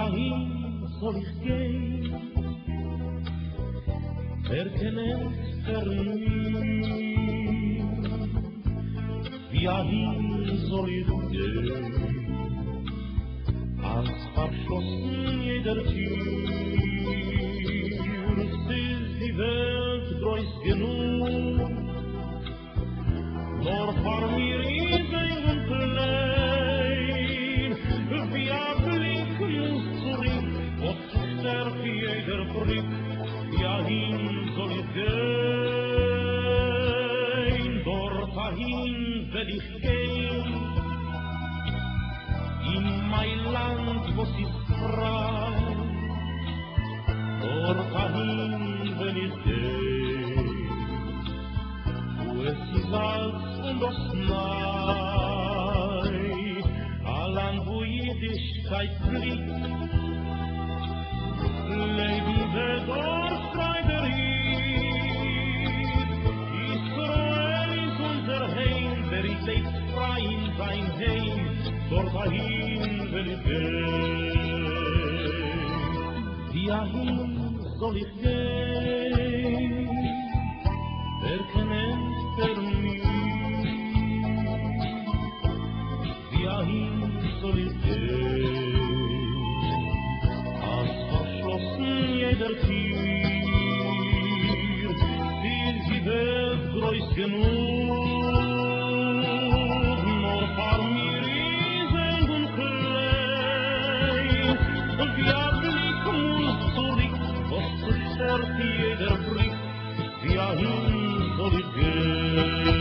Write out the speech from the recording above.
Hierhin soll ich gehen, wer kennt nie? Hierhin soll ich gehen, als verschlossen jeder Tür. Es ist die Welt groß genug, nur vor mir ist ein klein, wie ein Blick muss zurück, wo zerstört jeder Blick. Hierhin soll ich gehen, dort dahin will ich gehen, in mein Land, wo es ist frei, dort dahin will ich gehen, wo es ist Salz und das Nei, allein wo Jüdischkeit fliegt, Leben wird dort frei der Hieb. Israel ist unser Heim, der ist lebt frei in sein Heim, dort dahin will ich gehen. Hierhin soll ich gehen, wer kennt mich? Hierhin soll ich gehen, als verschlossen jeder Tür, ist die Welt groß genug, nur vor mir ist ein klein, wie ein Blick muss zurück, was zerstört jeder Blick, hierhin soll ich gehen.